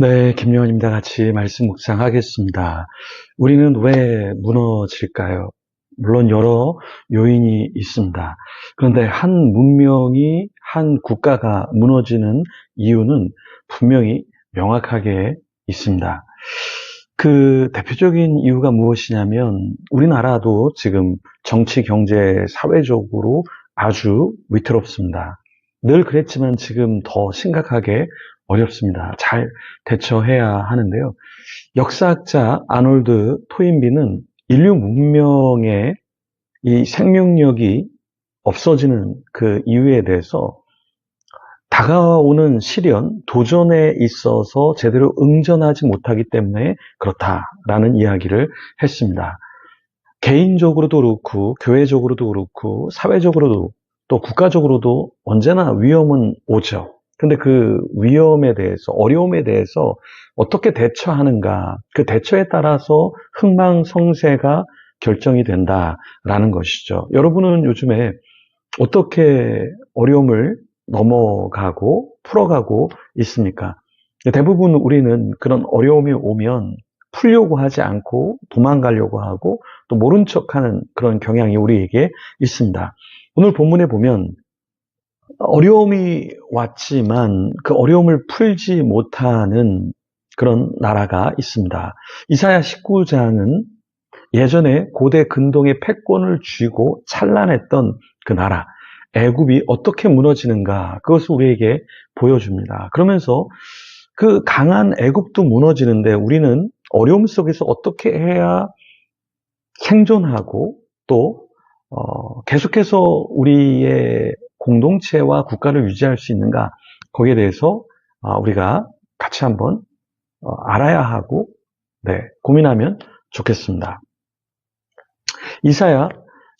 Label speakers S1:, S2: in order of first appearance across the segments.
S1: 네, 김요한입니다. 같이 말씀 묵상하겠습니다. 우리는 왜 무너질까요? 물론 여러 요인이 있습니다. 그런데 한 문명이, 한 국가가 무너지는 이유는 분명히 명확하게 있습니다. 그 대표적인 이유가 무엇이냐면 우리나라도 지금 정치, 경제, 사회적으로 아주 위태롭습니다. 늘 그랬지만 지금 더 심각하게 어렵습니다. 잘 대처해야 하는데요. 역사학자 아놀드 토인비는 인류 문명의 이 생명력이 없어지는 그 이유에 대해서 다가오는 시련, 도전에 있어서 제대로 응전하지 못하기 때문에 그렇다라는 이야기를 했습니다. 개인적으로도 그렇고 교회적으로도 그렇고 사회적으로도 또 국가적으로도 언제나 위험은 오죠. 근데 그 위험에 대해서 어려움에 대해서 어떻게 대처하는가 그 대처에 따라서 흥망성쇠가 결정이 된다라는 것이죠. 여러분은 요즘에 어떻게 어려움을 넘어가고 풀어가고 있습니까? 대부분 우리는 그런 어려움이 오면 풀려고 하지 않고 도망가려고 하고 또 모른 척하는 그런 경향이 우리에게 있습니다. 오늘 본문에 보면 어려움이 왔지만 그 어려움을 풀지 못하는 그런 나라가 있습니다. 이사야 19장은 예전에 고대 근동의 패권을 쥐고 찬란했던 그 나라 애굽이 어떻게 무너지는가 그것을 우리에게 보여줍니다. 그러면서 그 강한 애굽도 무너지는데 우리는 어려움 속에서 어떻게 해야 생존하고 또 계속해서 우리의 공동체와 국가를 유지할 수 있는가 거기에 대해서 우리가 같이 한번 알아야 하고 고민하면 좋겠습니다. 이사야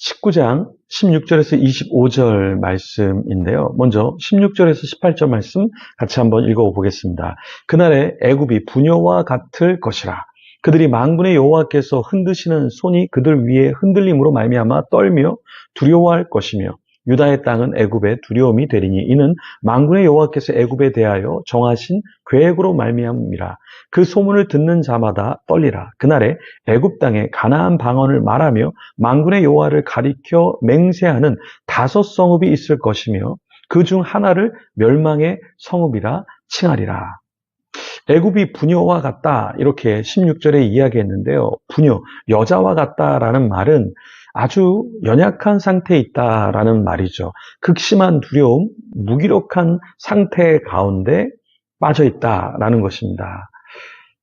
S1: 19장 16절에서 25절 말씀인데요. 먼저 16절에서 18절 말씀 같이 한번 읽어보겠습니다. 그날에 애굽이 부녀와 같을 것이라. 그들이 만군의 여호와께서 흔드시는 손이 그들 위에 흔들림으로 말미암아 떨며 두려워할 것이며 유다의 땅은 애굽의 두려움이 되리니 이는 만군의 여호와께서 애굽에 대하여 정하신 계획으로 말미암이라. 그 소문을 듣는 자마다 떨리라. 그날에 애굽 땅에 가나안 방언을 말하며 만군의 여호와를 가리켜 맹세하는 5성읍이 있을 것이며 그 중 하나를 멸망의 성읍이라 칭하리라. 애굽이 부녀와 같다 이렇게 16절에 이야기했는데요. 부녀, 여자와 같다라는 말은 아주 연약한 상태에 있다라는 말이죠. 극심한 두려움, 무기력한 상태 가운데 빠져 있다라는 것입니다.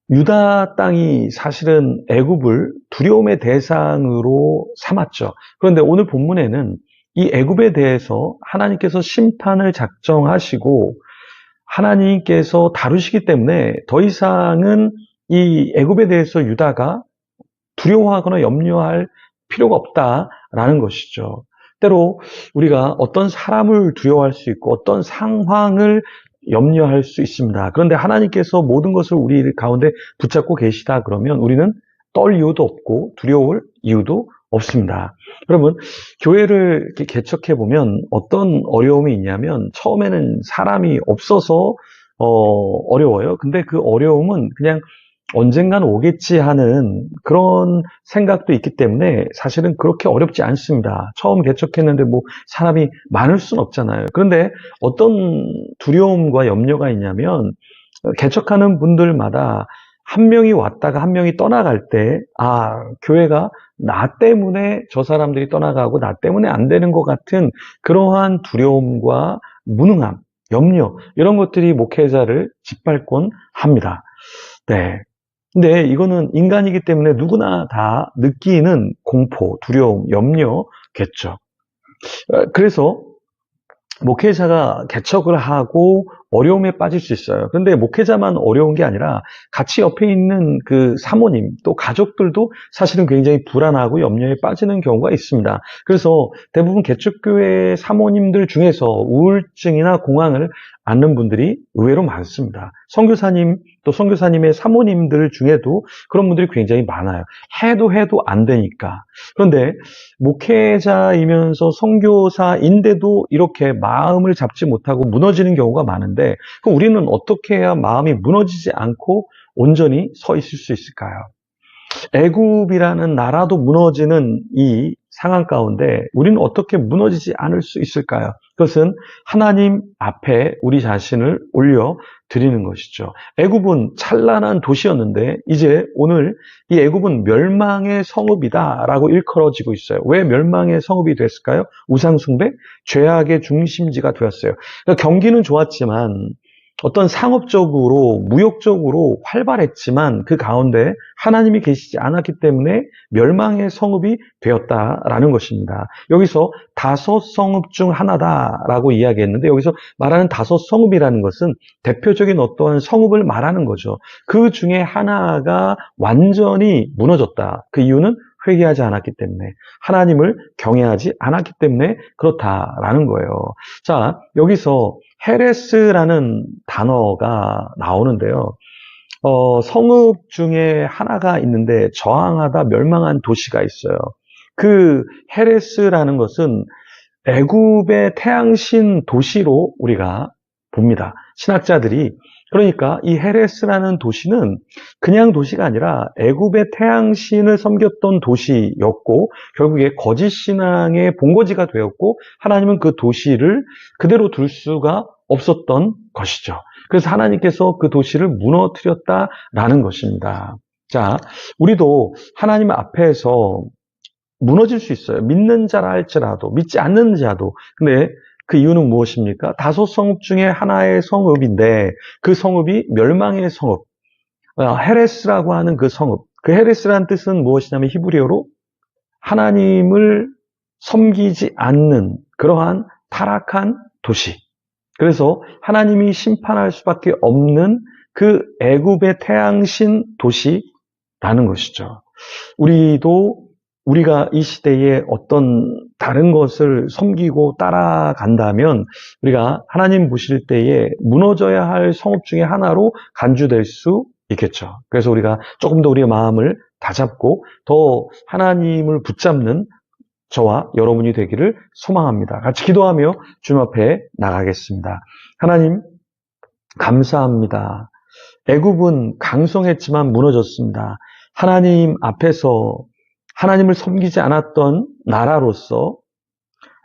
S1: 유다 땅이 사실은 애굽을 두려움의 대상으로 삼았죠. 그런데 오늘 본문에는 이 애굽에 대해서 하나님께서 심판을 작정하시고 하나님께서 다루시기 때문에 더 이상은 이 애굽에 대해서 유다가 두려워하거나 염려할 필요가 없다라는 것이죠. 때로 우리가 어떤 사람을 두려워할 수 있고 어떤 상황을 염려할 수 있습니다. 그런데 하나님께서 모든 것을 우리 가운데 붙잡고 계시다 그러면 우리는 떨 이유도 없고 두려울 이유도 없습니다. 여러분, 교회를 이렇게 개척해 보면 어떤 어려움이 있냐면 처음에는 사람이 없어서 어려워요. 근데 그 어려움은 그냥 언젠간 오겠지 하는 그런 생각도 있기 때문에 사실은 그렇게 어렵지 않습니다. 처음 개척했는데 뭐 사람이 많을 순 없잖아요. 그런데 어떤 두려움과 염려가 있냐면 개척하는 분들마다 한 명이 왔다가 한 명이 떠나갈 때, 교회가 나 때문에 저 사람들이 떠나가고 나 때문에 안 되는 것 같은 그러한 두려움과 무능함, 염려, 이런 것들이 목회자를 짓밟곤 합니다. 네. 근데 이거는 인간이기 때문에 누구나 다 느끼는 공포, 두려움, 염려겠죠. 그래서 목회자가 개척을 하고 어려움에 빠질 수 있어요. 그런데 목회자만 어려운 게 아니라 같이 옆에 있는 그 사모님 또 가족들도 사실은 굉장히 불안하고 염려에 빠지는 경우가 있습니다. 그래서 대부분 개척교회 사모님들 중에서 우울증이나 공황을 않는 분들이 의외로 많습니다. 선교사님, 또 선교사님의 사모님들 중에도 그런 분들이 굉장히 많아요. 해도 안 되니까. 그런데 목회자이면서 선교사인데도 이렇게 마음을 잡지 못하고 무너지는 경우가 많은데, 그럼 우리는 어떻게 해야 마음이 무너지지 않고 온전히 서 있을 수 있을까요? 애굽이라는 나라도 무너지는 이 상황 가운데 우리는 어떻게 무너지지 않을 수 있을까요? 그것은 하나님 앞에 우리 자신을 올려 드리는 것이죠. 애굽은 찬란한 도시였는데 이제 오늘 이 애굽은 멸망의 성읍이다라고 일컬어지고 있어요. 왜 멸망의 성읍이 됐을까요? 우상숭배, 죄악의 중심지가 되었어요. 그러니까 경기는 좋았지만 어떤 상업적으로, 무역적으로 활발했지만 그 가운데 하나님이 계시지 않았기 때문에 멸망의 성읍이 되었다라는 것입니다. 여기서 다섯 성읍 중 하나다라고 이야기했는데 여기서 말하는 다섯 성읍이라는 것은 대표적인 어떠한 성읍을 말하는 거죠. 그 중에 하나가 완전히 무너졌다. 그 이유는 회개하지 않았기 때문에, 하나님을 경외하지 않았기 때문에 그렇다라는 거예요. 자, 여기서 헤레스라는 단어가 나오는데요. 성읍 중에 하나가 있는데 저항하다 멸망한 도시가 있어요. 그 헤레스라는 것은 애굽의 태양신 도시로 우리가 봅니다. 신학자들이. 그러니까 이 헤레스라는 도시는 그냥 도시가 아니라 애굽의 태양신을 섬겼던 도시였고 결국에 거짓 신앙의 본거지가 되었고 하나님은 그 도시를 그대로 둘 수가 없었던 것이죠. 그래서 하나님께서 그 도시를 무너뜨렸다라는 것입니다. 자, 우리도 하나님 앞에서 무너질 수 있어요. 믿는 자라 할지라도, 믿지 않는 자도. 근데 그 이유는 무엇입니까? 다섯 성읍 중에 하나의 성읍인데 그 성읍이 멸망의 성읍, 헤레스라고 하는 그 성읍. 그 헤레스라는 뜻은 무엇이냐면 히브리어로 하나님을 섬기지 않는 그러한 타락한 도시. 그래서 하나님이 심판할 수밖에 없는 그 애굽의 태양신 도시라는 것이죠. 우리가 이 시대에 어떤 다른 것을 섬기고 따라간다면 우리가 하나님 보실 때에 무너져야 할 성읍 중에 하나로 간주될 수 있겠죠. 그래서 우리가 조금 더 우리의 마음을 다잡고 더 하나님을 붙잡는 저와 여러분이 되기를 소망합니다. 같이 기도하며 주님 앞에 나가겠습니다. 하나님, 감사합니다. 애굽은 강성했지만 무너졌습니다. 하나님 앞에서 하나님을 섬기지 않았던 나라로서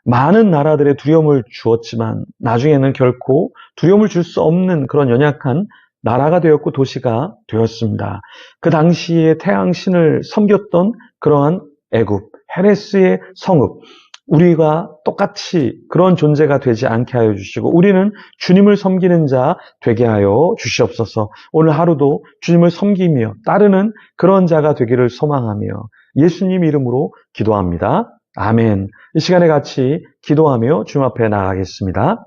S1: 많은 나라들의 두려움을 주었지만 나중에는 결코 두려움을 줄 수 없는 그런 연약한 나라가 되었고 도시가 되었습니다. 그 당시에 태양신을 섬겼던 그러한 애굽, 헤레스의 성읍, 우리가 똑같이 그런 존재가 되지 않게 하여 주시고 우리는 주님을 섬기는 자 되게 하여 주시옵소서. 오늘 하루도 주님을 섬기며 따르는 그런 자가 되기를 소망하며 예수님 이름으로 기도합니다. 아멘. 이 시간에 같이 기도하며 주님 앞에 나가겠습니다.